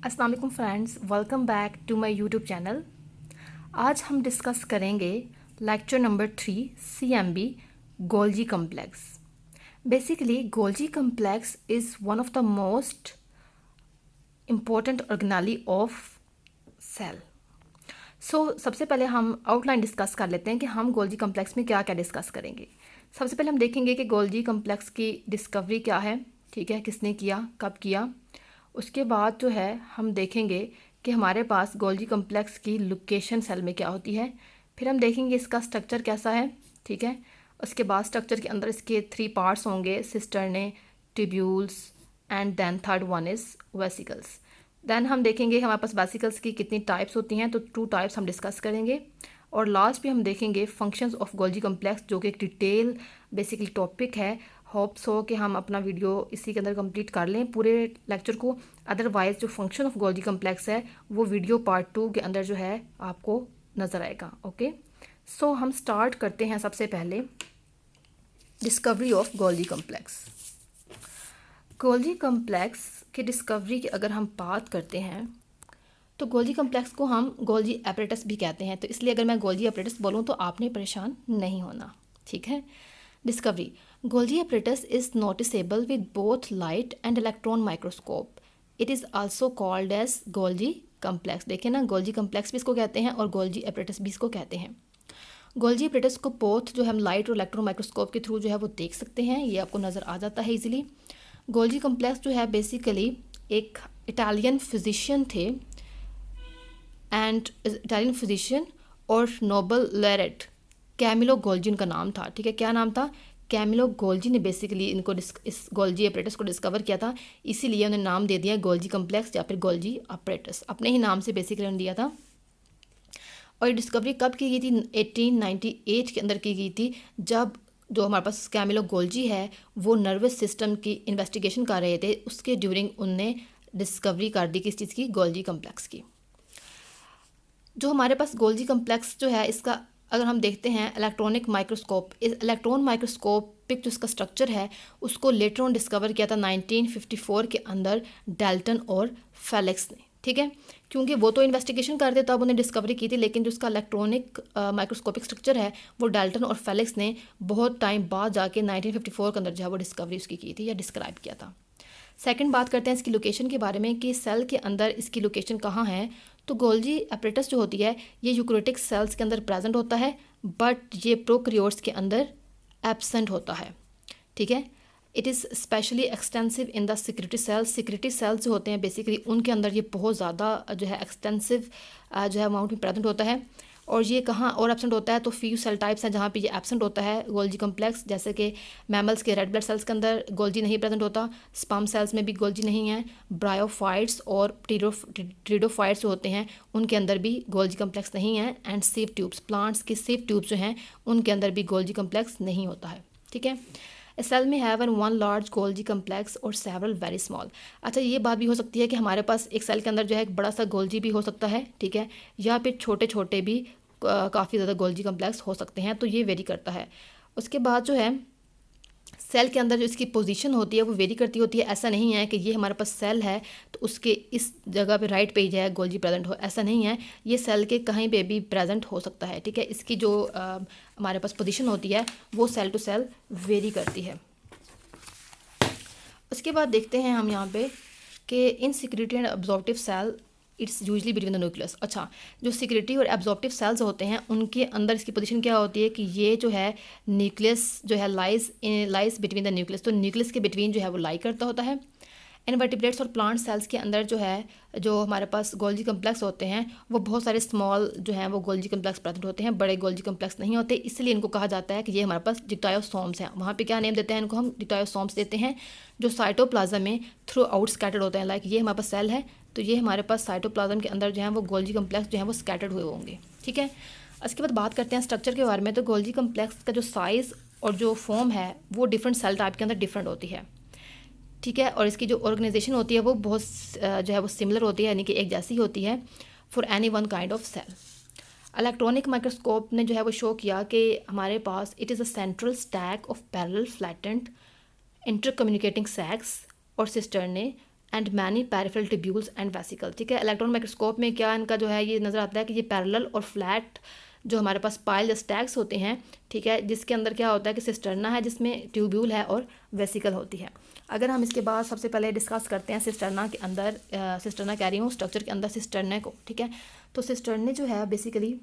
अस्सलाम वालेकुम friends, welcome back to my YouTube channel. आज हम डिस्कस करेंगे lecture number 3 CMB Golgi complex. Basically Golgi complex is one of the most important organelle of cell. सबसे पहले हम outline discuss कर लेते हैं कि हम गोल्जी कम्प्लेक्स में क्या क्या डिस्कस करेंगे। सबसे पहले हम देखेंगे कि गोल्जी कम्प्लेक्स की डिस्कवरी क्या है, ठीक है, किसने किया, कब किया। उसके बाद जो है हम देखेंगे कि हमारे पास गोल्जी कम्प्लेक्स की लोकेशन सेल में क्या होती है। फिर हम देखेंगे इसका स्ट्रक्चर कैसा है, ठीक है। उसके बाद स्ट्रक्चर के अंदर इसके 3 पार्ट्स होंगे, cisternae, tubules and then third one is vesicles. Then हम देखेंगे हमारे पास वेसिकल्स की कितनी टाइप्स होती हैं, तो 2 टाइप्स हम डिस्कस करेंगे। और लास्ट में हम देखेंगे फंक्शंस ऑफ गोल्जी कम्प्लेक्स, जो कि एक डिटेल बेसिकली टॉपिक है। होप्स हो कि हम अपना वीडियो इसी के अंदर कंप्लीट कर लें पूरे लेक्चर को। अदरवाइज़ जो फंक्शन ऑफ गोल्जी कम्प्लेक्स है वो वीडियो पार्ट 2 के अंदर जो है आपको नज़र आएगा। ओके, सो हम स्टार्ट करते हैं सबसे पहले discovery of Golgi complex. Golgi complex की डिस्कवरी की अगर हम बात करते हैं तो गोल्जी कम्प्लेक्स को हम गोल्जी एपरेटस भी कहते हैं, तो इसलिए अगर मैं गोल्जी एपरेटस बोलूँ तो आपने परेशान नहीं होना, ठीक है। Discovery Golgi apparatus is noticeable with both light and electron microscope. It is also called as Golgi complex. देखिए ना, गोल्जी कम्प्लेक्स भी इसको कहते हैं और गोल्जी apparatus भी इसको कहते हैं। गोल्जी apparatus को बोथ जो हम लाइट और इलेक्ट्रॉन माइक्रोस्कोप के थ्रू जो है वो देख सकते हैं, ये आपको नज़र आ जाता है इजीली। गोल्जी कम्प्लेक्स जो है बेसिकली एक इटालियन फिजिशियन थे एंड इटालियन फिजिशियन और नोबल लॉरेट कैमिलो गोल्जी उनका नाम था, ठीक है। क्या नाम था? कैमिलो गोल्जी ने बेसिकली इनको इस गोल्जी एपरेटस को डिस्कवर किया था, इसीलिए उन्हें नाम दे दिया गोल्जी कम्प्लेक्स या फिर गोल्जी एपरेटस, अपने ही नाम से बेसिकली उन्होंने दिया था। और ये डिस्कवरी कब की गई थी? 1898 के अंदर की गई थी, जब जो हमारे पास कैमिलो गोल्जी है वो नर्वस सिस्टम की इन्वेस्टिगेशन कर रहे थे, उसके ड्यूरिंग उनने डिस्कवरी कर दी किस चीज़ की? गोल्जी कम्प्लेक्स की। जो हमारे पास गोल्जी कम्प्लेक्स जो है इसका अगर हम देखते हैं इलेक्ट्रॉनिक माइक्रोस्कोप, इस इलेक्ट्रॉन माइक्रोस्कोपिक जो इसका स्ट्रक्चर है उसको लेटर ऑन डिस्कवर किया था 1954 के अंदर डाल्टन और फेलिक्स ने, ठीक है। क्योंकि वो तो इन्वेस्टिगेशन करते तब उन्हें डिस्कवरी की थी, लेकिन जो उसका इलेक्ट्रॉनिक माइक्रोस्कोपिक स्ट्रक्चर है वो डाल्टन और फेलिक्स ने बहुत टाइम बाद जाके 1954 के अंदर जो है वो डिस्कवरी उसकी की थी या डिस्क्राइब किया था। सेकंड बात करते हैं इसकी लोकेशन के बारे में कि सेल के अंदर इसकी लोकेशन कहाँ है। तो गोल्जी एपरेटस जो होती है ये यूकैरियोटिक सेल्स के अंदर प्रेजेंट होता है, बट ये प्रोकैरियोट्स के अंदर एब्सेंट होता है, ठीक है। It is specially extensive in the secretory cells. Secretory cells जो होते हैं बेसिकली उनके अंदर ये बहुत ज़्यादा जो है एक्सटेंसिव जो है अमाउंट में प्रेजेंट होता है। और ये कहाँ और एब्सेंट होता है? तो फ्यू सेल टाइप्स हैं जहाँ पे ये एब्सेंट होता है गोल्जी कम्प्लेक्स, जैसे कि मैमल्स के रेड ब्लड सेल्स के अंदर गोल्जी नहीं प्रेजेंट होता, स्पर्म सेल्स में भी गोल्जी नहीं है, ब्रायोफाइट्स और ट्रिडोफाइट्स जो होते हैं उनके अंदर भी गोल्जी कम्प्लेक्स नहीं है, एंड सेफ ट्यूब्स, प्लांट्स के सेफ ट्यूब्स जो हैं उनके अंदर भी गोल्जी कम्प्लेक्स नहीं होता है, ठीक है। सेल में have an one large Golgi complex और सेवरल वेरी स्मॉल। अच्छा, ये बात भी हो सकती है कि हमारे पास एक सेल के अंदर जो है एक बड़ा सा गोल्जी भी हो सकता है, ठीक है, या फिर छोटे छोटे भी काफ़ी ज़्यादा गोल्जी कम्प्लेक्स हो सकते हैं, तो ये वेरी करता है। उसके बाद जो है सेल के अंदर जो इसकी पोजीशन होती है वो वेरी करती होती है। ऐसा नहीं है कि ये हमारे पास सेल है तो उसके इस जगह पे राइट पे ही जाए गोल्जी प्रेजेंट हो, ऐसा नहीं है। ये सेल के कहीं पे भी प्रेजेंट हो सकता है, ठीक है। इसकी जो हमारे पास पोजीशन होती है वो सेल टू सेल वेरी करती है। उसके बाद देखते हैं हम यहाँ पे कि in secretory and absorptive cell it's usually between the nucleus. अच्छा, जो सिक्रेटरी और एब्जॉर्प्टिव सेल्स होते हैं उनके अंदर इसकी पोजीशन क्या होती है कि ये जो है न्यूक्लियस जो है लाइज बिटवीन द न्यूक्लियस, तो न्यूक्लियस के बिटवीन जो है वो लाई करता होता है। इनवर्टिब्रेट्स और प्लांट सेल्स के अंदर जो है जो हमारे पास गोल्जी कम्प्लेक्स होते हैं वो बहुत सारे स्मॉल जो हैं वो गोल्जी कम्प्लेक्स प्रेजेंट होते हैं, बड़े गोल्जी कम्प्लेक्स नहीं होते, इसलिए इनको कहा जाता है कि ये हमारे पास डिक्टायोसोम्स हैं। वहाँ पे क्या नेम देते हैं इनको? हम डिक्टायोसोम्स देते हैं, जो साइटोप्लाज्म में थ्रू आउट स्कैटर्ड होते हैं। लाइक ये हमारे पास सेल है तो ये हमारे पास साइटोप्लाज्म के अंदर जो है वो गोल्जी कम्प्लेक्स जो है वो स्कैटर्ड हुए होंगे, ठीक है। उसके बाद बात करते हैं स्ट्रक्चर के बारे में। तो गोल्जी कम्प्लेक्स का जो साइज़ और जो फॉर्म है वो डिफरेंट सेल टाइप के अंदर डिफरेंट होती है, ठीक है। और इसकी जो ऑर्गेनाइजेशन होती है वो बहुत जो है वो सिमिलर होती है, यानी कि एक जैसी होती है for any one kind of cell. Electronic microscope ने जो है वो शो किया कि हमारे पास it is a central stack of parallel flattened intercommunicating sacs और cisternae and many peripheral tubules and vesicle. ठीक है, इलेक्ट्रॉन माइक्रोस्कोप में क्या इनका जो है ये नज़र आता है कि ये पैरेलल और फ्लैट जो हमारे पास पाइल स्टैक्स होते हैं, ठीक है, जिसके अंदर क्या होता है कि सिस्टर्ना है जिसमें ट्यूब्यूल है और वेसिकल होती है। अगर हम इसके बाद सबसे पहले डिस्कस करते हैं सिस्टर्ना के अंदर, सिस्टर्ना कह रही हूँ स्ट्रक्चर के अंदर सिस्टर्ने को। ठीक है, तो सिस्टर्ने जो है बेसिकली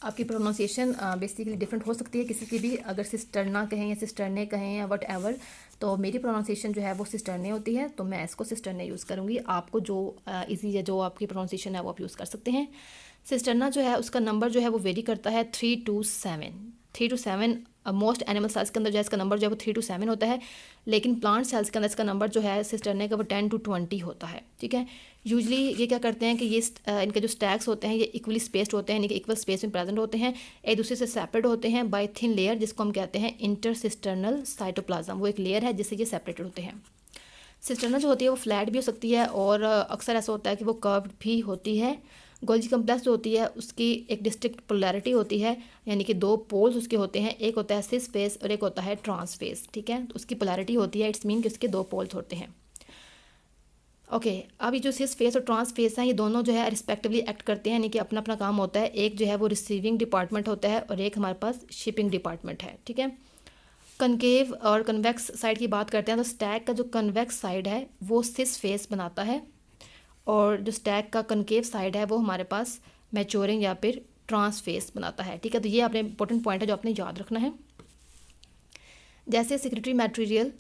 आपकी प्रोनाउंसिएशन बेसिकली डिफरेंट हो सकती है किसी की भी, अगर सिस्टर्ना कहें या सिस्टर्ने कहें या वट एवर, तो मेरी प्रोनाउंसिएशन जो है वो सिस्टर्ने होती है, तो मैं इसको सिस्टर्ने यूज़ करूँगी। आपको जो इजी है, जो आपकी प्रोनाउंसिएशन है वो आप यूज़ कर सकते हैं। सिस्टर्ना जो है उसका नंबर जो है वो वेरी करता है 3 to 7। 3 to 7 most animal cells के अंदर जो है इसका नंबर जो है वो 3 to 7 होता है, लेकिन प्लांट सेल्स के अंदर इसका नंबर जो है सिस्टर्ने का वो 10 to 20 होता है। ठीक है, यूजली ये क्या करते हैं कि ये इनके जो स्टैक्स होते हैं ये इक्वली स्पेस्ड होते हैं, यानी कि इक्वल स्पेस में प्रेजेंट होते हैं, एक दूसरे से सेपरेट होते हैं बाय थिन लेयर, जिसको हम कहते हैं इंटरसिस्टर्नल साइटोप्लाज्म। वो एक लेयर है जिससे ये सेपरेटेड होते हैं। सिस्टर्ना जो होती है वो फ्लैट भी हो सकती है और अक्सर ऐसा होता है कि वो कर्व्ड भी होती है। गोल्जी कम्प्लेक्स जो होती है उसकी एक डिस्टिंक्ट पोलैरिटी होती है, यानी कि दो पोल्स उसके होते हैं, एक होता है सिस फेस और एक होता है ट्रांस फेस। ठीक है, तो उसकी पोलैरिटी होती है, इट्स मीन कि उसके दो पोल्स होते हैं। ओके, अब ये जो सिस फेस और ट्रांस फेस हैं ये दोनों जो है रिस्पेक्टिवली एक्ट करते हैं, यानी कि अपना अपना काम होता है। एक जो है वो रिसीविंग डिपार्टमेंट होता है और एक हमारे पास शिपिंग डिपार्टमेंट है। ठीक है, कनकेव और कन्वेक्स साइड की बात करते हैं तो स्टैक का जो कन्वेक्स साइड है वो सिस फेस बनाता है और जो स्टैक का कनकेव साइड है वो हमारे पास मैच्योरिंग या फिर ट्रांस फेस बनाता है। ठीक है, तो ये अपने इंपॉर्टेंट पॉइंट है जो आपने याद रखना है। जैसे सिक्रेटरी मटेरियल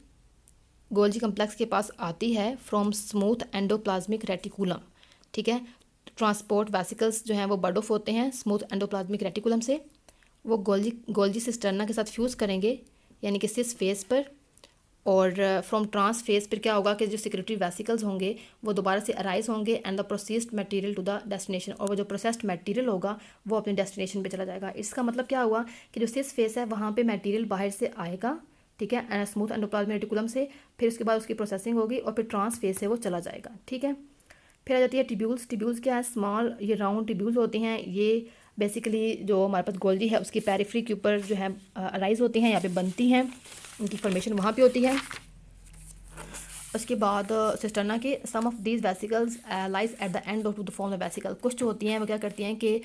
गोल्जी कम्प्लेक्स के पास आती है फ्रॉम स्मूथ एंडोप्लाज्मिक रेटिकुलम। ठीक है, ट्रांसपोर्ट वेसिकल्स जो हैं वो बर्ड ऑफ होते हैं स्मूथ एंडोप्लाज्मिक रेटिकुलम से, वो गोल्जी सिस्टर्ना के साथ फ्यूज़ करेंगे यानी कि सिस फेस पर, और फ्रॉम ट्रांस फेस पर क्या होगा कि जो सिक्रेटरी वेसिकल्स होंगे वो दोबारा से अराइज होंगे and the processed material to the destination, और वो जो प्रोसेस्ड मटेरियल होगा वो अपने डेस्टिनेशन पे चला जाएगा। इसका मतलब क्या हुआ कि जो सिस फेस है वहाँ पे मटेरियल बाहर से आएगा, ठीक है, स्मूथ एंडोप्लाज्मिक रेटिकुलम से, फिर उसके बाद उसकी प्रोसेसिंग होगी और फिर ट्रांस फेस से वो चला जाएगा। ठीक है, फिर आ जाती है ट्यूब्यूल्स। ट्यूब्यूल्स क्या है, स्मॉल ये राउंड ट्यूब्यूल्स होती हैं, ये बेसिकली जो हमारे पास गोल्जी है उसकी पेरिफ्री के ऊपर जो है अराइज होती हैं, यहाँ पे बनती हैं, उनकी फॉर्मेशन वहाँ पे होती है। उसके बाद सिस्टर्ना के some of these vesicles lies at the end of to the form the vesicle. कुछ जो होती हैं वो क्या करती हैं कि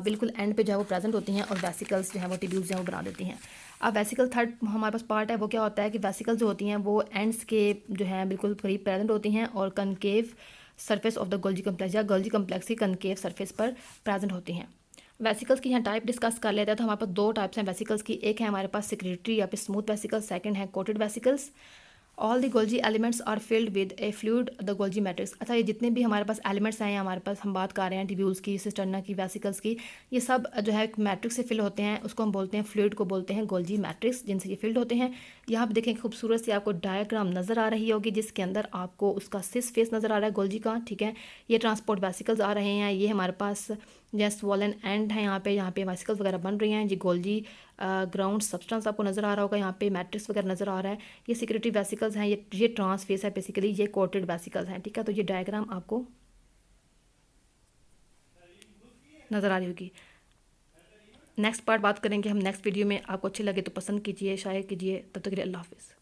बिल्कुल एंड पे जो है वो प्रेजेंट होती हैं और वेसिकल्स जो है वो ट्यूब्यूल्स जो है वो बना देती हैं। अब वेसिकल थर्ड हमारे पास पार्ट है, वो क्या होता है कि वेसिकल जो होती हैं वो एंड्स के जो है बिल्कुल करीब प्रेजेंट होती हैं और concave surface of the Golgi complex या गोल्जी कम्प्लेक्स की कनकेव सरफेस पर प्रेजेंट होती हैं। वेसिकल्स की यहाँ टाइप डिस्कस कर लेते हैं, तो हमारे पास दो टाइप्स हैं वेसिकल्स की। एक है हमारे पास सिक्रेटरी या फिर स्मूथ वेसिकल्स, सेकंड है coated vesicles. All the Golgi elements are filled with a fluid the Golgi matrix. अच्छा, ये जितने भी हमारे पास एलिमेंट्स हैं हमारे पास, हम बात कर रहे हैं ट्यूब्यूल्स की, सिस्टर्ना की, वेसिकल्स की, ये सब जो है मैट्रिक्स से फिल होते हैं, उसको हम बोलते हैं फ्लूइड को बोलते हैं गोल्जी मैट्रिक्स, जिनसे ये फिल्ड होते हैं। यहाँ पर देखें खूबसूरत सी आपको डायग्राम नज़र आ रही होगी जिसके अंदर आपको उसका सिस फेस नज़र आ रहा है गोल्जी का। ठीक है, ये ट्रांसपोर्ट वेसिकल्स आ रहे हैं, ये हमारे पास जैस वॉलन एंड है, यहाँ पे वेसिकल्स वगैरह बन रही हैं। जी गोल्जी ग्राउंड सब्सटेंस आपको नज़र आ रहा होगा, यहाँ पे मैट्रिक्स वगैरह नज़र आ रहा है। ये सिक्रेटरी वेसिकल्स हैं, ये ट्रांस फेस है बेसिकली, ये कोटेड वेसिकल्स हैं। ठीक है, तो ये डायग्राम आपको नज़र आ रही होगी। नेक्स्ट पार्ट बात करेंगे हम नेक्स्ट वीडियो में। आपको अच्छी लगे तो पसंद कीजिए, शेयर कीजिए। तब तक के लिए अल्लाह हाफिज़।